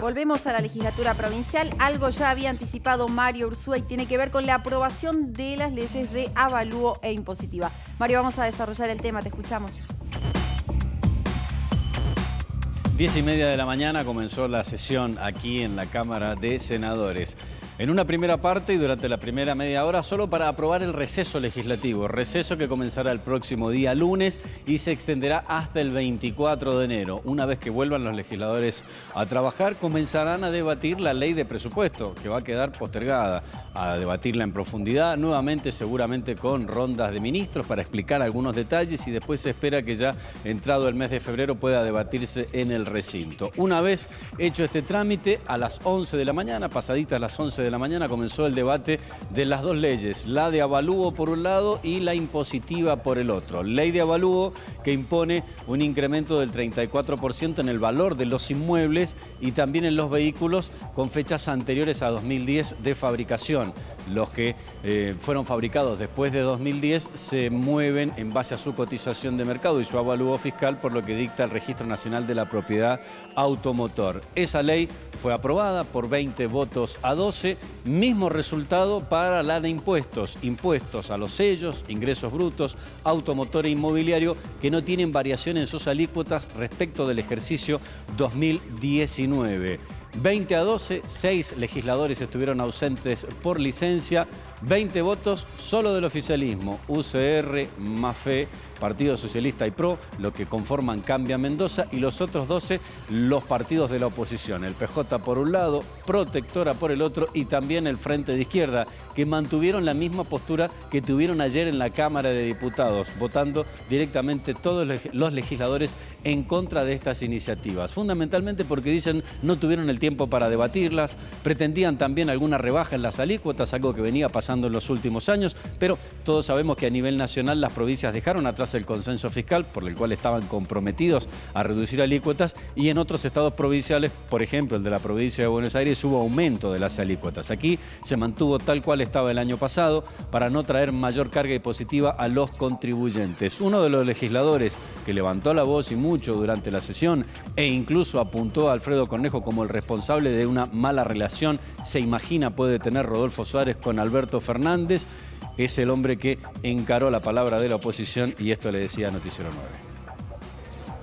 Volvemos a la legislatura provincial. Algo ya había anticipado Mario Urzúa y tiene que ver con la aprobación de las leyes de avalúo e impositiva. Mario, vamos a desarrollar el tema, te escuchamos. 10:30 de la mañana comenzó la sesión aquí en la Cámara de Senadores. En una primera parte y durante la primera media hora solo para aprobar el receso legislativo, receso que comenzará el próximo día lunes y se extenderá hasta el 24 de enero. Una vez que vuelvan los legisladores a trabajar, comenzarán a debatir la ley de presupuesto, que va a quedar postergada, a debatirla en profundidad, nuevamente seguramente con rondas de ministros para explicar algunos detalles y después se espera que ya entrado el mes de febrero pueda debatirse en el recinto. Una vez hecho este trámite, a las 11 de la mañana, pasaditas las 11 de la mañana, comenzó el debate de las dos leyes, la de avalúo por un lado y la impositiva por el otro. Ley de avalúo que impone un incremento del 34% en el valor de los inmuebles y también en los vehículos con fechas anteriores a 2010 de fabricación. Los que fueron fabricados después de 2010 se mueven en base a su cotización de mercado y su avalúo fiscal, por lo que dicta el Registro Nacional de la Propiedad Automotor. Esa ley fue aprobada por 20 votos a 12, mismo resultado para la de impuestos. Impuestos a los sellos, ingresos brutos, automotor e inmobiliario, que no tienen variación en sus alícuotas respecto del ejercicio 2019. 20 a 12, 6 legisladores estuvieron ausentes por licencia, 20 votos solo del oficialismo, UCR, MAFE, Partido Socialista y PRO, lo que conforman Cambia Mendoza, y los otros 12, los partidos de la oposición, el PJ por un lado, Protectora por el otro y también el Frente de Izquierda, que mantuvieron la misma postura que tuvieron ayer en la Cámara de Diputados, votando directamente todos los legisladores en contra de estas iniciativas, fundamentalmente porque dicen no tuvieron el tiempo para debatirlas, pretendían también alguna rebaja en las alícuotas, algo que venía pasando en los últimos años, pero todos sabemos que a nivel nacional las provincias dejaron atrás el consenso fiscal por el cual estaban comprometidos a reducir alícuotas, y en otros estados provinciales, por ejemplo el de la provincia de Buenos Aires, hubo aumento de las alícuotas. Aquí se mantuvo tal cual estaba el año pasado para no traer mayor carga impositiva a los contribuyentes. Uno de los legisladores que levantó la voz y mucho durante la sesión e incluso apuntó a Alfredo Cornejo como el responsable de una mala relación, se imagina puede tener Rodolfo Suárez con Alberto Fernández, es el hombre que encaró la palabra de la oposición y esto le decía a Noticiero 9.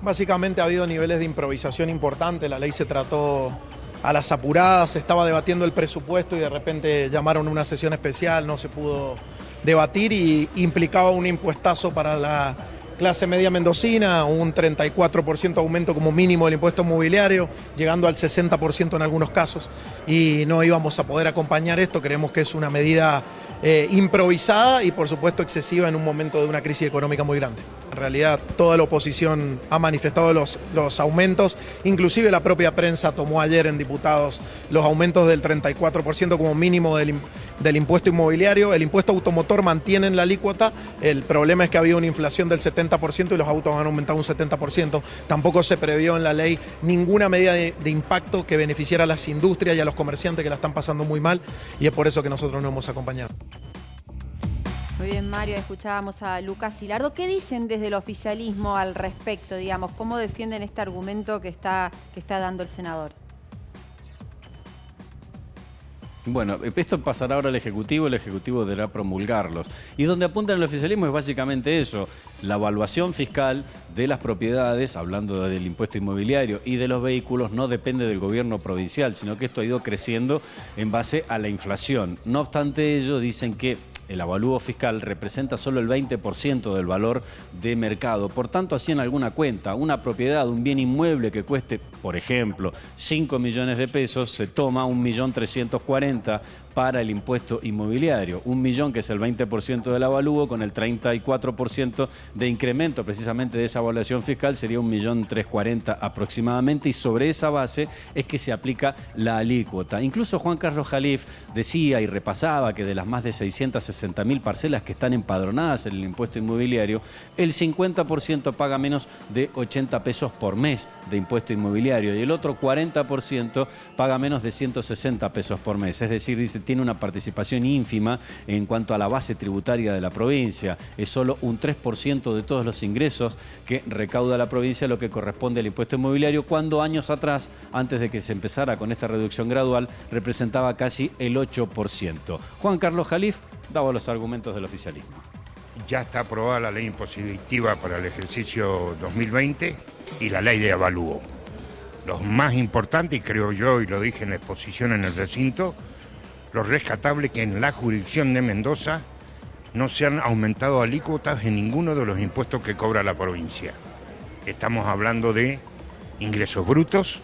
Básicamente ha habido niveles de improvisación importantes, la ley se trató a las apuradas, se estaba debatiendo el presupuesto y de repente llamaron una sesión especial, no se pudo debatir y implicaba un impuestazo para la clase media mendocina, un 34% aumento como mínimo del impuesto inmobiliario, llegando al 60% en algunos casos, y no íbamos a poder acompañar esto. Creemos que es una medida improvisada y por supuesto excesiva en un momento de una crisis económica muy grande. En realidad toda la oposición ha manifestado los aumentos, inclusive la propia prensa tomó ayer en diputados los aumentos del 34% como mínimo del impuesto inmobiliario. El impuesto automotor mantiene en la alícuota, el problema es que ha habido una inflación del 70% y los autos han aumentado un 70%. Tampoco se previó en la ley ninguna medida de impacto que beneficiara a las industrias y a los comerciantes que la están pasando muy mal, y es por eso que nosotros no hemos acompañado. Muy bien, Mario, escuchábamos a Lucas Silardo. ¿Qué dicen desde el oficialismo al respecto, digamos? ¿Cómo defienden este argumento que está dando el senador? Bueno, esto pasará ahora al Ejecutivo, el Ejecutivo deberá promulgarlos. Y donde apuntan el oficialismo es básicamente eso, la evaluación fiscal de las propiedades, hablando del impuesto inmobiliario y de los vehículos, no depende del gobierno provincial, sino que esto ha ido creciendo en base a la inflación. No obstante ello, dicen que el avalúo fiscal representa solo el 20% del valor de mercado. Por tanto, hacían alguna cuenta, una propiedad, un bien inmueble que cueste, por ejemplo, 5 millones de pesos, se toma 1.340.000 para el impuesto inmobiliario. 1 millón, que es el 20% del avalúo, con el 34% de incremento precisamente de esa evaluación fiscal, sería 1.340.000 aproximadamente, y sobre esa base es que se aplica la alícuota. Incluso Juan Carlos Jalif decía y repasaba que de las más de 660 60.000 parcelas que están empadronadas en el impuesto inmobiliario, el 50% paga menos de 80 pesos por mes de impuesto inmobiliario y el otro 40% paga menos de 160 pesos por mes. Es decir, dice, tiene una participación ínfima en cuanto a la base tributaria de la provincia. Es solo un 3% de todos los ingresos que recauda la provincia lo que corresponde al impuesto inmobiliario, cuando años atrás, antes de que se empezara con esta reducción gradual, representaba casi el 8%. Juan Carlos Jalif daba los argumentos del oficialismo. Ya está aprobada la ley impositiva para el ejercicio 2020 y la ley de avalúo. Lo más importante, y creo yo, y lo dije en la exposición en el recinto, lo rescatable que en la jurisdicción de Mendoza no se han aumentado alícuotas en ninguno de los impuestos que cobra la provincia. Estamos hablando de ingresos brutos,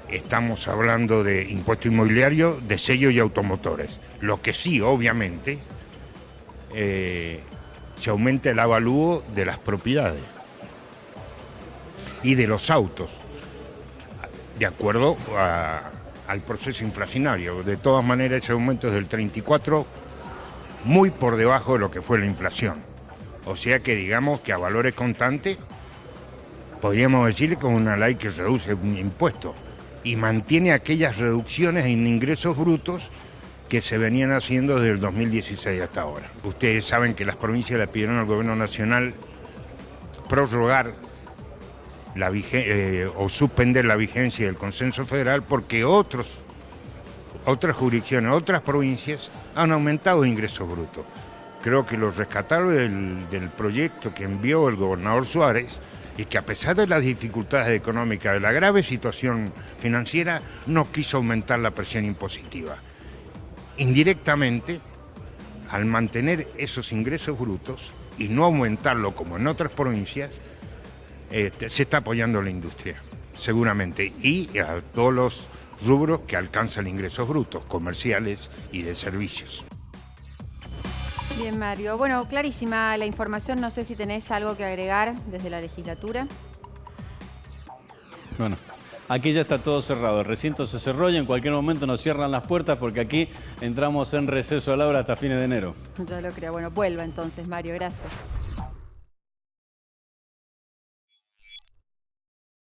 estamos hablando de impuesto inmobiliario, de sellos y automotores. Lo que sí, obviamente, se aumenta el avalúo de las propiedades y de los autos, de acuerdo al proceso inflacionario. De todas maneras, ese aumento es del 34%, muy por debajo de lo que fue la inflación. O sea que digamos que a valores constantes, podríamos decir que es una ley que reduce un impuesto y mantiene aquellas reducciones en ingresos brutos que se venían haciendo desde el 2016 hasta ahora. Ustedes saben que las provincias le pidieron al gobierno nacional prorrogar o suspender la vigencia del consenso federal porque otras jurisdicciones, otras provincias han aumentado ingresos brutos. Creo que lo rescatable del proyecto que envió el gobernador Suárez y que a pesar de las dificultades económicas, de la grave situación financiera, no quiso aumentar la presión impositiva. Indirectamente, al mantener esos ingresos brutos y no aumentarlo como en otras provincias, se está apoyando a la industria, seguramente, y a todos los rubros que alcanzan ingresos brutos, comerciales y de servicios. Bien, Mario. Bueno, clarísima la información. No sé si tenés algo que agregar desde la legislatura. Bueno, aquí ya está todo cerrado. El recinto se cerró y en cualquier momento nos cierran las puertas porque aquí entramos en receso a la hora hasta fines de enero. Ya lo creo. Bueno, vuelva entonces, Mario. Gracias.